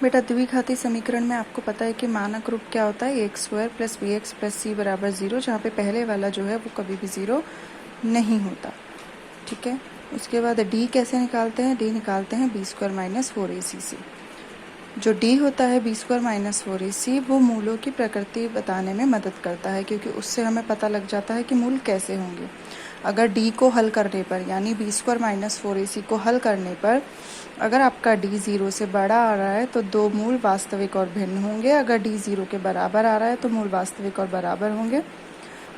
बेटा द्विघाती समीकरण में आपको पता है कि मानक रूप क्या होता है, x square plus b x plus c बराबर 0, जहाँ पे पहले वाला जो है वो कभी भी 0 नहीं होता। ठीक है, उसके बाद डी कैसे निकालते हैं, डी निकालते हैं बी स्क्वायर माइनस 4ac से। जो डी होता है बी स्क्वायर माइनस 4ac वो मूलों की प्रकृति बताने में मदद करता है, क्योंकि उससे हमें पता लग जाता है कि मूल कैसे होंगे। अगर डी को हल करने पर यानी बी स्क्वायर माइनस 4ac को हल करने पर अगर आपका डी 0 से बड़ा आ रहा है तो दो मूल वास्तविक और भिन्न होंगे। अगर डी 0 के बराबर आ रहा है तो मूल वास्तविक और बराबर होंगे,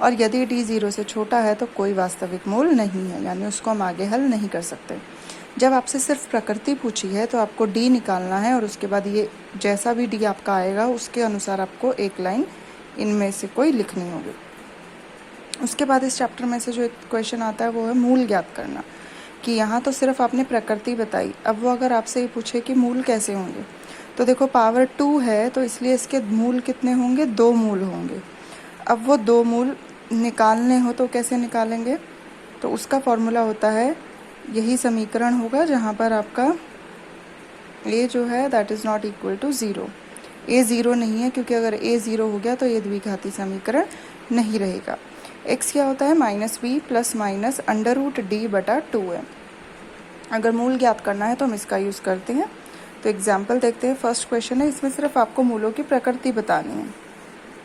और यदि डी 0 से छोटा है तो कोई वास्तविक मूल नहीं है, यानी उसको हम आगे हल नहीं कर सकते। जब आपसे सिर्फ प्रकृति पूछी है तो आपको डी निकालना है, और उसके बाद ये जैसा भी डी आपका आएगा उसके अनुसार आपको एक लाइन इनमें से कोई लिखनी होगी। उसके बाद इस चैप्टर में से जो एक क्वेश्चन आता है वो है मूल ज्ञात करना, कि यहाँ तो सिर्फ आपने प्रकृति बताई, अब वो अगर आपसे ये पूछे कि मूल कैसे होंगे, तो देखो पावर 2 है तो इसलिए इसके मूल कितने होंगे, 2 मूल होंगे। अब वो 2 मूल निकालने हो तो कैसे निकालेंगे, तो उसका फॉर्मूला होता है, यही समीकरण होगा जहाँ पर आपका a जो है that is not equal to 0। a 0 नहीं है, क्योंकि अगर a 0 हो गया तो ये द्विघाती समीकरण नहीं रहेगा। x क्या होता है, minus B plus minus under root D बटा 2 है। अगर मूल ज्ञात करना है तो हम इसका यूज़ करते हैं। तो एग्जाम्पल देखते हैं। फर्स्ट क्वेश्चन है, इसमें सिर्फ आपको मूलों की प्रकृति बतानी है।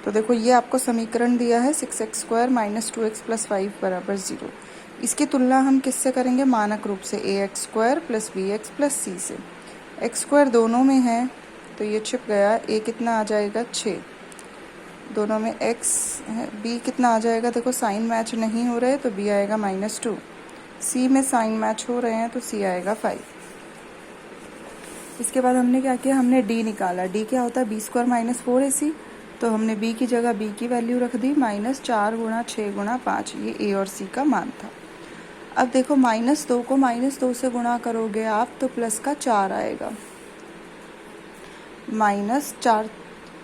तो देखो ये आपको समीकरण दिया है 6x square minus 2x plus 5 बराबर 0। इसकी तुलना हम किससे करेंगे, मानक रूप से ax square plus bx plus c से। x स्क्वायर दोनों में है तो ये छिप गया, a कितना आ जाएगा 6, दोनों में x है, b कितना आ जाएगा, देखो साइन मैच नहीं हो रहे तो b आएगा -2, c में साइन मैच हो रहे हैं तो c आएगा 5। इसके बाद हमने क्या किया, हमने d निकाला। d क्या होता है, बी स्क्वायर माइनस 4ac, तो हमने b की जगह b की वैल्यू रख दी -4 गुणा 6 गुणा 5, ये a और c का मान था। अब देखो -2 को -2 से गुणा करोगे आप तो प्लस का 4 आएगा, -4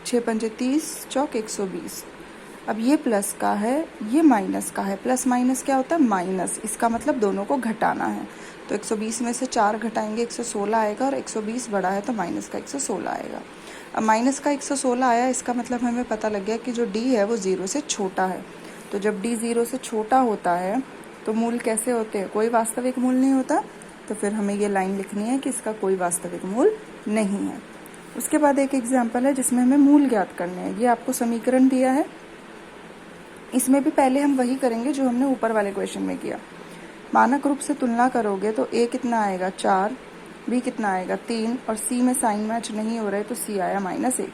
6 पंजे 30 चौक 120। अब ये प्लस का है, ये माइनस का है। प्लस माइनस क्या होता है, माइनस, इसका मतलब दोनों को घटाना है। तो 120 में से 4 घटाएंगे 116 आएगा, और 120 बड़ा है तो माइनस का 116 आएगा। अब माइनस का 116 आया, इसका मतलब हमें पता लग गया कि जो डी है वो 0 से छोटा है। तो जब डी 0 से छोटा होता है तो मूल कैसे होते हैं, कोई वास्तविक मूल नहीं होता। तो फिर हमें ये लाइन लिखनी है कि इसका कोई वास्तविक मूल नहीं है। उसके बाद एक एग्जाम्पल है जिसमें हमें मूल ज्ञात करने हैं। ये आपको समीकरण दिया है, इसमें भी पहले हम वही करेंगे जो हमने ऊपर वाले क्वेश्चन में किया। मानक रूप से तुलना करोगे तो a कितना आएगा 4, b कितना आएगा 3, और c में साइन मैच नहीं हो रहे तो c आया -1।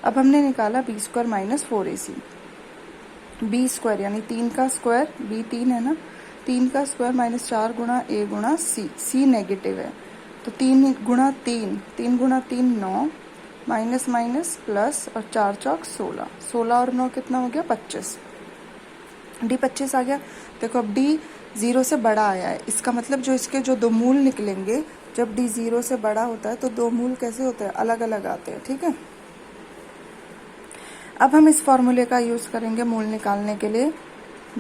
अब हमने निकाला B square minus 4ac। B square यानी 3 का स्क्वायर, b 3 है ना, 3 का स्क्वायर माइनस 4 गुणा a गुणा c नेगेटिव है तो 3 गुणा 3, 3 गुणा 3 9, माइनस माइनस प्लस, और 4 चौक 16, 16 और 9 कितना हो गया 25, डी 25 आ गया। देखो अब डी 0 से बड़ा आया है, इसका मतलब जो इसके जो दो मूल निकलेंगे, जब डी 0 से बड़ा होता है तो दो मूल कैसे होते हैं, अलग अलग आते हैं। ठीक है, अब हम इस फॉर्मूले का यूज़ करेंगे मूल निकालने के लिए।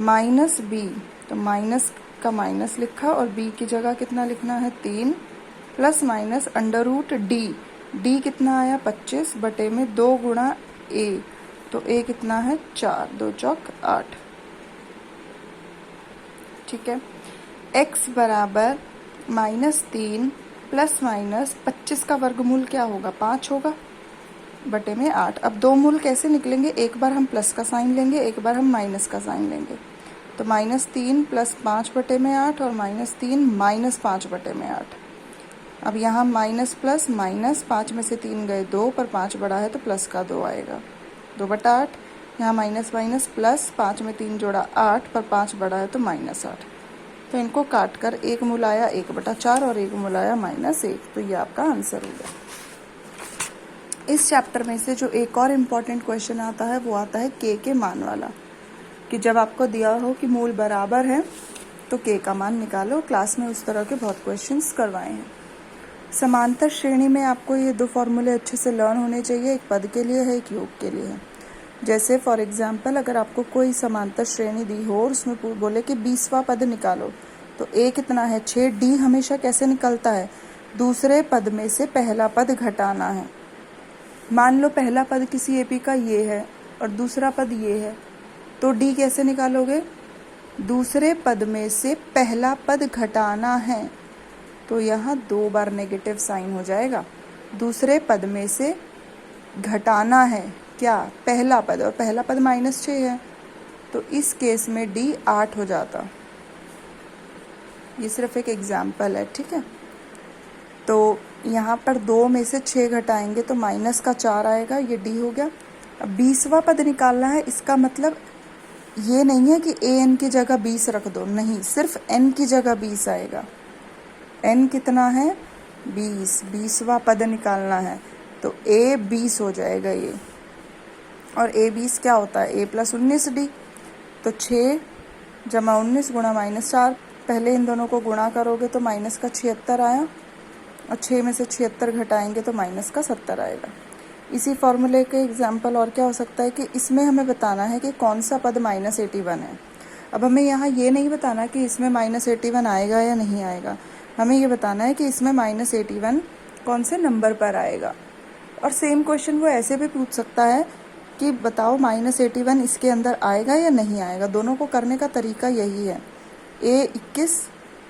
माइनस बी, तो माइनस का माइनस लिखा और बी की जगह कितना लिखना है 3, plus minus under root D, D कितना आया 25 बटे में 2 गुणा ए, तो ए कितना है 4, 2 चौक 8। ठीक है, x बराबर -3 प्लस माइनस 25 का वर्गमूल क्या होगा 5 होगा, बटे में 8। अब दो मूल कैसे निकलेंगे, एक बार हम प्लस का साइन लेंगे, एक बार हम माइनस का साइन लेंगे। तो -3 प्लस 5 बटे में 8, और -3 माइनस 5 बटे में 8। अब यहाँ माइनस प्लस माइनस, 5 में से 3 गए 2, पर 5 बड़ा है तो प्लस का 2 आएगा, 2/8। यहाँ माइनस माइनस प्लस, 5 में 3 जोड़ा 8, पर 5 बड़ा है तो -8। तो इनको काट कर एक मूल आया 1/4 और एक मूल आया -1, तो ये आपका आंसर हो गया। इस चैप्टर में से जो एक और इम्पॉर्टेंट क्वेश्चन आता है वो आता है के मान वाला, कि जब आपको दिया हो कि मूल बराबर है तो के का मान निकालो। क्लास में उस तरह के बहुत क्वेश्चंस करवाए हैं। समांतर श्रेणी में आपको ये दो फॉर्मूले अच्छे से लर्न होने चाहिए, एक पद के लिए है एक योग के लिए है। जैसे फॉर एग्जाम्पल अगर आपको कोई समांतर श्रेणी दी हो और उसमें बोले कि 20वां पद निकालो, तो a कितना है 6, d हमेशा कैसे निकलता है, दूसरे पद में से पहला पद घटाना है। मान लो पहला पद किसी AP का ये है और दूसरा पद ये है, तो D कैसे निकालोगे? दूसरे पद में से पहला पद घटाना है, तो यहाँ 2 बार नेगेटिव साइन हो जाएगा। दूसरे पद में से घटाना है क्या? पहला पद, और पहला पद -6 है, तो इस केस में D 8 हो जाता। ये सिर्फ एक एग्जाम्पल है, ठीक है। तो यहाँ पर 2 में से 6 घटाएंगे तो -4 आएगा, ये D हो गया। अब 20वां पद निकालना है, इसका मतलब ये नहीं है कि an की जगह 20 रख दो, नहीं, सिर्फ n की जगह 20 आएगा। n कितना है? 20। 20वां पद निकालना है, तो a 20 हो जाएगा ये, और a 20 क्या होता है? a + 19d। तो 6 + 19 गुणा -4, पहले इन दोनों को गुणा करोगे तो -76 आया, और 6 में से 76 घटाएंगे तो -70 आएगा। इसी फॉर्मूले के एग्जाम्पल और क्या हो सकता है कि इसमें हमें बताना है कि कौन सा पद -81 है। अब हमें यहाँ ये नहीं बताना कि इसमें -81 आएगा या नहीं आएगा, हमें ये बताना है कि इसमें -81 कौन से नंबर पर आएगा। और सेम क्वेश्चन वो ऐसे भी पूछ सकता है कि बताओ -81 इसके अंदर आएगा या नहीं आएगा। दोनों को करने का तरीका यही है। A 21,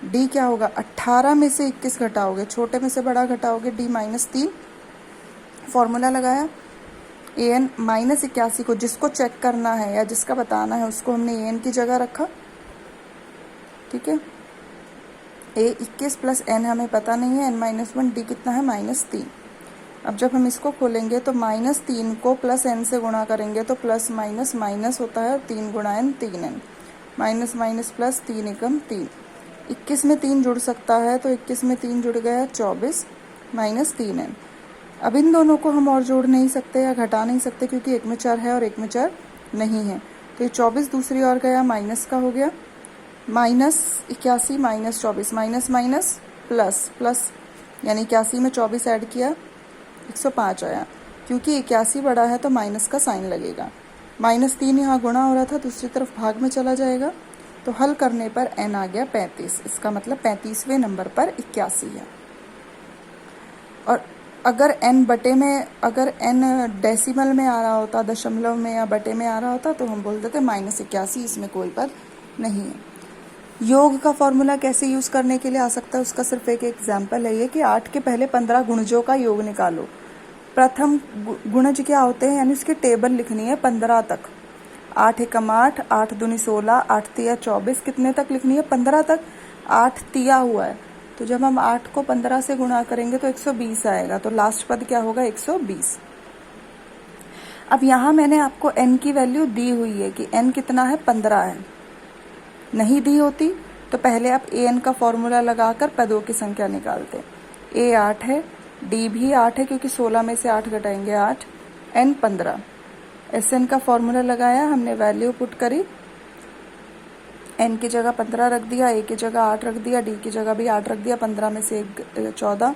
D क्या होगा? 18 में से 21 घटाओगे, छोटे में से बड़ा घटाओगे, D -3। फॉर्मूला लगाया, an -81 को जिसको चेक करना है या जिसका बताना है उसको हमने an की जगह रखा, ठीक है। a 21 + n हमें पता नहीं है, n-1, d कितना है? -3। अब जब हम इसको खोलेंगे तो -3 को +n से गुणा करेंगे तो प्लस माइनस माइनस होता है, और 3 × n 3n, minus minus plus 3 × 3। 21 में 3 जुड़ सकता है, तो 21 में 3 जुड़ गया 24 -3n। अब इन दोनों को हम और जोड़ नहीं सकते या घटा नहीं सकते, क्योंकि एक में 4 है और एक में 4 नहीं है। तो ये 24 दूसरी ओर गया, माइनस का हो गया, -81 -24, माइनस माइनस प्लस प्लस, यानी 81 में 24 ऐड किया 105 आया। क्योंकि 81 बड़ा है तो माइनस का साइन लगेगा। -3 यहाँ गुणा हो रहा था, दूसरी तरफ भाग में चला जाएगा, तो हल करने पर n आ गया 35। इसका मतलब 35वें नंबर पर 81 है। और अगर n बटे में, अगर n डेसिमल में आ रहा होता, दशमलव में या बटे में आ रहा होता, तो हम बोल देते -81, इसमें कोई पद नहीं है। योग का फॉर्मूला कैसे यूज़ करने के लिए आ सकता है, उसका सिर्फ एक एग्जाम्पल है ये कि 8 के पहले 15 गुणजों का योग निकालो। प्रथम गुणज क्या होते हैं, यानी उसकी टेबल लिखनी है 15 तक। 8 एकम 8, 8 दूनी 16, 8 तिया 24, कितने तक लिखनी है? 15 तक। 8 तिया हुआ है, तो जब हम 8 को 15 से गुणा करेंगे तो 120 आएगा, तो लास्ट पद क्या होगा? 120। अब यहाँ मैंने आपको n की वैल्यू दी हुई है कि n कितना है? 15 है। नहीं दी होती तो पहले आप an का फॉर्मूला लगाकर पदों की संख्या निकालते। a 8 है, d भी 8 है, क्योंकि 16 में से 8 घटाएंगे 8, n 15। sn का फॉर्मूला लगाया, हमने वैल्यू पुट करी, n की जगह 15 रख दिया, a की जगह 8 रख दिया, d की जगह भी 8 रख दिया, 15 में से 14।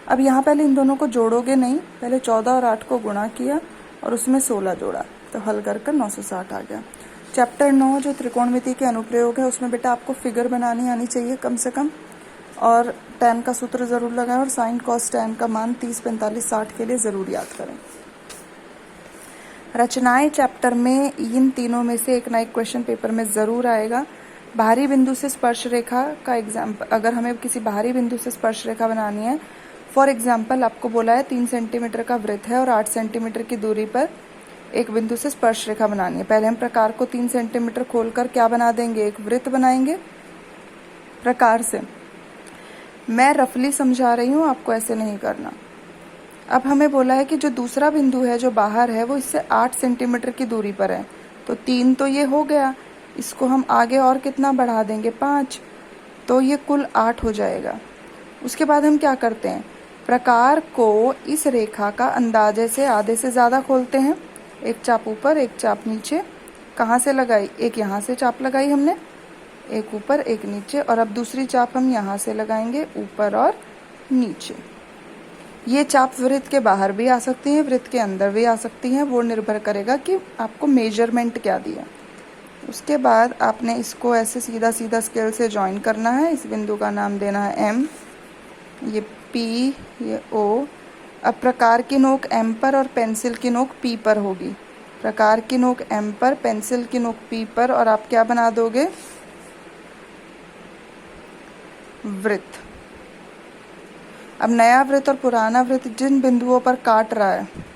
अब यहाँ पहले इन दोनों को जोड़ोगे नहीं, पहले 14 और 8 को गुणा किया और उसमें 16 जोड़ा, तो हल कर 960 आ गया। चैप्टर 9 जो त्रिकोणमिति के अनुप्रयोग है, उसमें बेटा आपको फिगर बनानी आनी चाहिए कम से कम, और tan का सूत्र ज़रूर लगाएं, और साइन कॉस tan का मान 30, 45, 60 के लिए ज़रूर याद करें। रचनाएं चैप्टर में इन तीनों में से एक ना एक क्वेश्चन पेपर में ज़रूर आएगा। बाहरी बिंदु से स्पर्श रेखा का एग्जाम्पल, अगर हमें किसी बाहरी बिंदु से स्पर्श रेखा बनानी है, फॉर एग्जाम्पल आपको बोला है 3 सेंटीमीटर का वृत्त है और 8 सेंटीमीटर की दूरी पर एक बिंदु से स्पर्श रेखा बनानी है। पहले हम प्रकार को 3 सेंटीमीटर खोलकर क्या बना देंगे? एक वृत्त बनाएंगे प्रकार से। मैं रफली समझा रही हूँ, आपको ऐसे नहीं करना। अब हमें बोला है कि जो दूसरा बिंदु है जो बाहर है वो इससे 8 सेंटीमीटर की दूरी पर है, तो 3 तो ये हो गया, इसको हम आगे और कितना बढ़ा देंगे? 5, तो ये कुल 8 हो जाएगा। उसके बाद हम क्या करते हैं? प्रकार को इस रेखा का अंदाजे से आधे से ज़्यादा खोलते हैं। एक चाप ऊपर, एक चाप नीचे। कहाँ से लगाई? एक यहाँ से चाप लगाई हमने, एक ऊपर एक नीचे, और अब दूसरी चाप हम यहाँ से लगाएंगे, ऊपर और नीचे। ये चाप वृत्त के बाहर भी आ सकती हैं, वृत्त के अंदर भी आ सकती हैं, वो निर्भर करेगा कि आपको मेजरमेंट क्या दिया। उसके बाद आपने इसको ऐसे सीधा सीधा स्केल से ज्वाइन करना है। इस बिंदु का नाम देना है M, ये P, ये O, अब प्रकार की नोक एम पर और पेंसिल की नोक पी पर होगी। प्रकार की नोक एम पर, पेंसिल की नोक पी पर, और आप क्या बना दोगे, वृत्त। अब नया वृत्त और पुराना वृत्त जिन बिंदुओं पर काट रहा है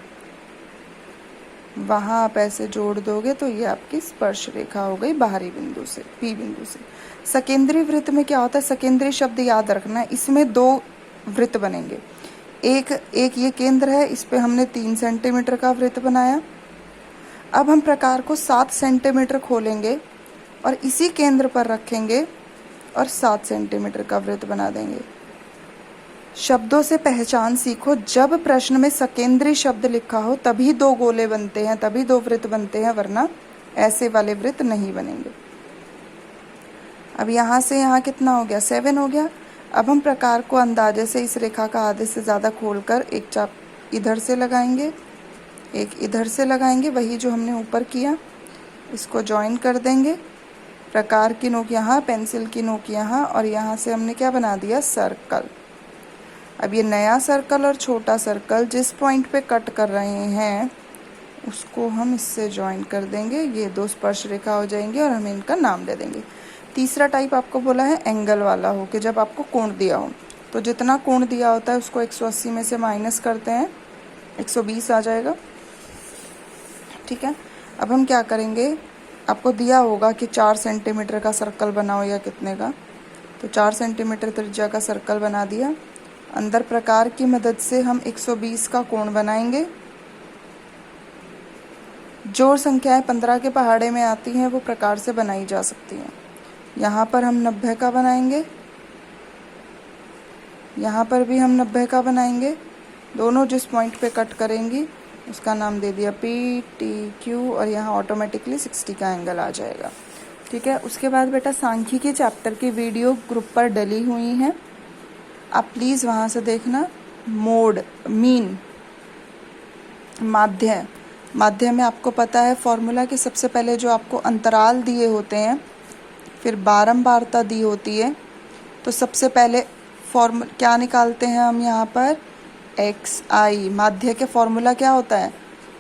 वहां आप ऐसे जोड़ दोगे तो ये आपकी स्पर्श रेखा हो गई बाहरी बिंदु से, पी बिंदु से। सकेंद्रीय वृत्त में क्या होता है, सकेंद्रीय शब्द याद रखना है, इसमें दो वृत्त बनेंगे। एक ये केंद्र है, इस पे हमने 3 सेंटीमीटर का वृत्त बनाया। अब हम प्रकार को 7 सेंटीमीटर खोलेंगे और इसी केंद्र पर रखेंगे और 7 सेंटीमीटर का वृत्त बना देंगे। शब्दों से पहचान सीखो, जब प्रश्न में सकेंद्रीय शब्द लिखा हो तभी 2 गोले बनते हैं, तभी 2 वृत्त बनते हैं, वरना ऐसे वाले वृत्त नहीं बनेंगे। अब यहाँ से यहाँ कितना हो गया, 7 हो गया। अब हम प्रकार को अंदाजे से इस रेखा का आधे से ज़्यादा खोलकर एक चाप इधर से लगाएंगे, एक इधर से लगाएंगे, वही जो हमने ऊपर किया, इसको ज्वाइन कर देंगे। प्रकार की नोक यहाँ, पेंसिल की नोक यहाँ, और यहाँ से हमने क्या बना दिया, सर्कल। अब ये नया सर्कल और छोटा सर्कल जिस पॉइंट पे कट कर रहे हैं उसको हम इससे ज्वाइन कर देंगे, ये 2 स्पर्श रेखा हो जाएंगे और हमें इनका नाम दे देंगे। तीसरा टाइप आपको बोला है एंगल वाला हो, कि जब आपको कोण दिया हो तो जितना कोण दिया होता है उसको 180 में से माइनस करते हैं, 120 आ जाएगा। ठीक है, अब हम क्या करेंगे, आपको दिया होगा कि 4 सेंटीमीटर का सर्कल बनाओ या कितने का, तो 4 सेंटीमीटर त्रिज्या का सर्कल बना दिया। अंदर प्रकार की मदद से हम 120 का कोण बनाएंगे। जो संख्याएं 15 के पहाड़े में आती हैं वो प्रकार से बनाई जा सकती हैं। यहाँ पर हम 90 का बनाएंगे, यहाँ पर भी हम 90 का बनाएंगे। दोनों जिस पॉइंट पे कट करेंगी उसका नाम दे दिया पी टी क्यू, और यहाँ ऑटोमेटिकली 60 का एंगल आ जाएगा। ठीक है, उसके बाद बेटा सांख्यिकी चैप्टर की वीडियो ग्रुप पर डली हुई हैं, आप प्लीज़ वहाँ से देखना। मोड, मीन, माध्य, माध्य में आपको पता है फॉर्मूला कि सबसे पहले जो आपको अंतराल दिए होते हैं, फिर बारंबारता दी होती है, तो सबसे पहले क्या निकालते हैं हम यहाँ पर, एक्स आई। माध्य के फॉर्मूला क्या होता है,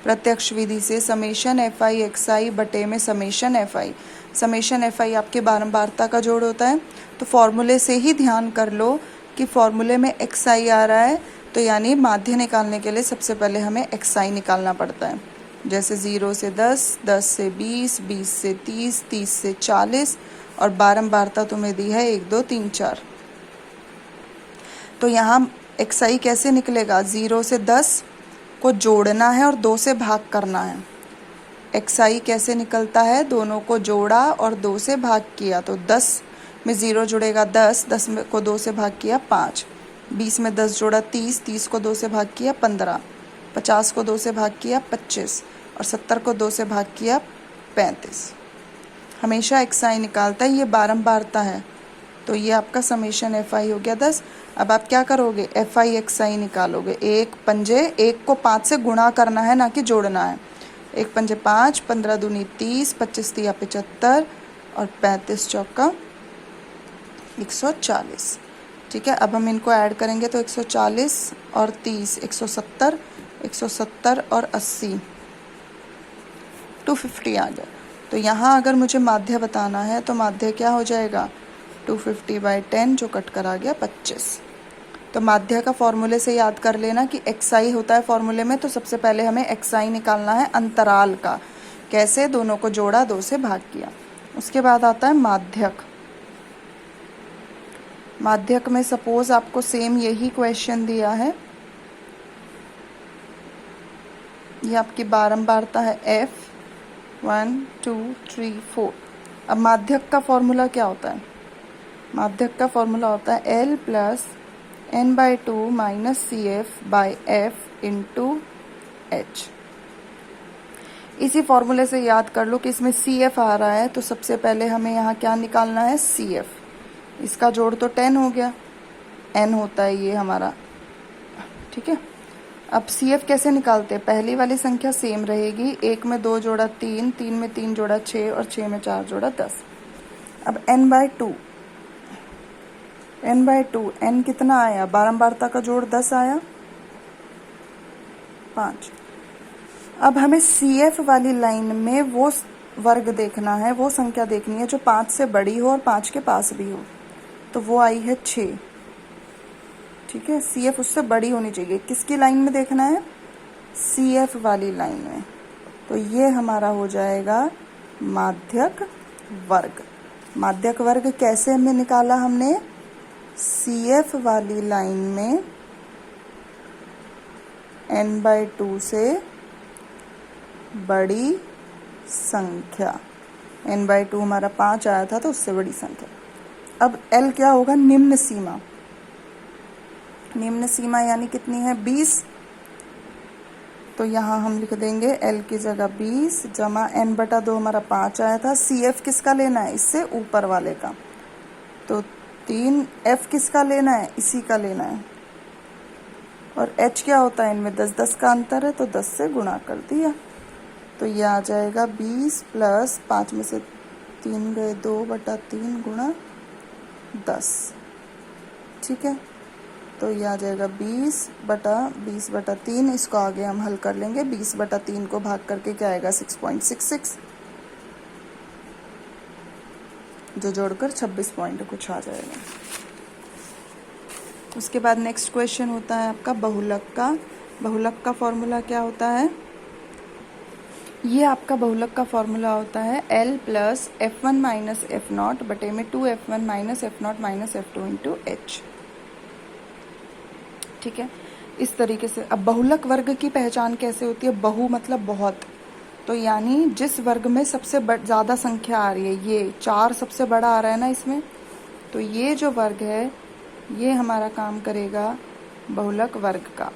प्रत्यक्ष विधि से समेशन एफ आई एक्स आई बटे में summation F I. Summation F I आपके बारंबारता का जोड़ होता है, तो फॉर्मूले से ही ध्यान कर लो कि फॉर्मूले में एक्स आई आ रहा है, तो यानी माध्य निकालने के लिए सबसे पहले हमें एक्स आई निकालना पड़ता है। जैसे 0 से 10, 10 से 20, 20 से 30, 30 से 40, और बारंबारता तुम्हें दी है 1, 2, 3, 4। तो यहाँ एक्स आई कैसे निकलेगा, 0 से 10 को जोड़ना है और 2 से भाग करना है। एक्स आई कैसे निकलता है, दोनों को जोड़ा और 2 से भाग किया, तो 10 में 0 जुड़ेगा 10, 10 को 2 से भाग किया 5, 20 में 10 जोड़ा 30, 30 को 2 से भाग किया 15, 50 को 2 से भाग किया 25, और 70 को 2 से भाग किया 35। हमेशा एक्स आई निकालता है, ये बारंबारता है, तो ये आपका समेशन एफ आई हो गया 10। अब आप क्या करोगे, एफ आई एक्स आई निकालोगे। 1 पंजे, 1 को 5 से गुणा करना है, ना कि जोड़ना है। 1 पंजे 5, 15 दूनी 30, 25 तिया 75, और 35 चौका 140। ठीक है, अब हम इनको ऐड करेंगे तो 140 और 30 170, 170 और 80 250 आ गया। तो यहाँ अगर मुझे माध्य बताना है तो माध्य क्या हो जाएगा, 250/10, जो कट कर आ गया 25। तो माध्य का फॉर्मूले से याद कर लेना कि एक्स आई होता है फॉर्मूले में, तो सबसे पहले हमें एक्स आई निकालना है अंतराल का। कैसे, दोनों को जोड़ा, 2 से भाग किया। उसके बाद आता है माध्यक। माध्यक में सपोज आपको सेम यही क्वेश्चन दिया है, ये आपकी बारंबारता है F 1 2 3 4। अब माध्यक का फॉर्मूला क्या होता है, माध्यक का फॉर्मूला होता है L + n/2 - CF/F × H। इसी फॉर्मूले से याद कर लो कि इसमें CF आ रहा है, तो सबसे पहले हमें यहाँ क्या निकालना है, CF। इसका जोड़ तो 10 हो गया, n होता है ये हमारा। ठीक है, अब CF कैसे निकालते हैं, पहली वाली संख्या सेम रहेगी, 1 में 2 जोड़ा 3, 3 में 3 जोड़ा 6, और 6 में 4 जोड़ा 10। अब n/2, n/2, n कितना आया, बारंबारता का जोड़ 10 आया, 5। अब हमें CF वाली लाइन में वो वर्ग देखना है, वो संख्या देखनी है जो 5 से बड़ी हो और 5 के पास भी हो। तो वो आई है 6। ठीक है, CF उससे बड़ी होनी चाहिए। किसकी लाइन में देखना है? CF वाली लाइन में। तो ये हमारा हो जाएगा माध्यक वर्ग। माध्यक वर्ग कैसे में निकाला हमने? CF वाली लाइन में n/2 से बड़ी संख्या, n/2 हमारा 5 आया था तो उससे बड़ी संख्या। अब L क्या होगा? निम्न सीमा। निम्न सीमा यानी कितनी है? 20। तो यहाँ हम लिख देंगे L की जगह 20 जमा n/2 हमारा 5 आया था। CF किसका लेना है? इससे ऊपर वाले का। तो 3। F किसका लेना है? इसी का लेना है। और H क्या होता है? इनमें 10-10 का अंतर है तो 10 से गुणा कर दिया। तो ये आ जाएगा 20 प्लस 5 में से 3 गए 2/3 गुणा 10। ठीक है, तो ये आ जाएगा 20/3। इसको आगे हम हल कर लेंगे। 20/3 को भाग करके क्या आएगा? 6.66, जो जोड़कर 26 पॉइंट कुछ आ जाएगा। उसके बाद नेक्स्ट क्वेश्चन होता है आपका बहुलक का। बहुलक का फॉर्मूला क्या होता है? ये आपका बहुलक का फॉर्मूला होता है L plus F1 minus F0 बटे में 2F1 minus F0 minus F2 into H। ठीक है, इस तरीके से। अब बहुलक वर्ग की पहचान कैसे होती है? बहु मतलब बहुत। तो यानी जिस वर्ग में सबसे ज़्यादा संख्या आ रही है, ये 4 सबसे बड़ा आ रहा है ना इसमें, तो ये जो वर्ग है ये हमारा काम करेगा बहुलक वर्ग का।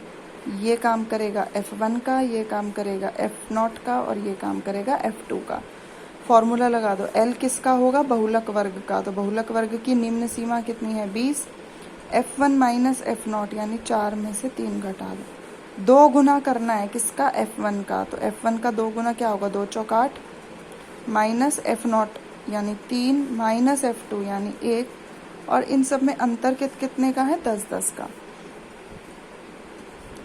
ये काम करेगा F1 का, ये काम करेगा F0 का और ये काम करेगा F2 का। फॉर्मूला लगा दो। L किसका होगा? बहुलक वर्ग का। तो बहुलक वर्ग की निम्न सीमा कितनी है? 20। F1 माइनस F0 यानी 4 में से 3 घटा दो। 2 गुना करना है किसका? F1 का। तो F1 का 2 गुना क्या होगा? 2 चौक 8 माइनस F0 यानी 3 माइनस F2 यानी 1। और इन सब में अंतर कितने का है? 10-10 का।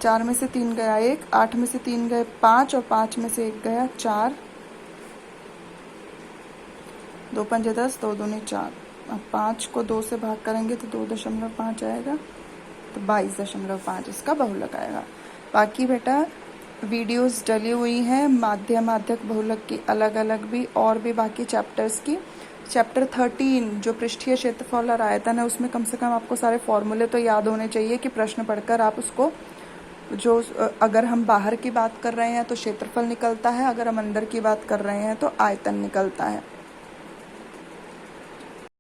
4 में से 3 गया 1, 8 में से 3 गए 5 और 5 में से 1 गया 4। 2 पंजे 10, 2 दूनी 4। अब 5 को 2 से भाग करेंगे तो 2.5 आएगा, तो 22.5 इसका बहुलक आएगा। बाकी बेटा वीडियोस डली हुई हैं माध्यक बहुलक की अलग अलग भी, और भी बाकी चैप्टर्स की। चैप्टर 13 जो पृष्ठीय क्षेत्रफल और आयतन है, उसमें कम से कम आपको सारे फॉर्मूले तो याद होने चाहिए कि प्रश्न पढ़कर आप उसको, जो अगर हम बाहर की बात कर रहे हैं तो क्षेत्रफल निकलता है, अगर हम अंदर की बात कर रहे हैं तो आयतन निकलता है।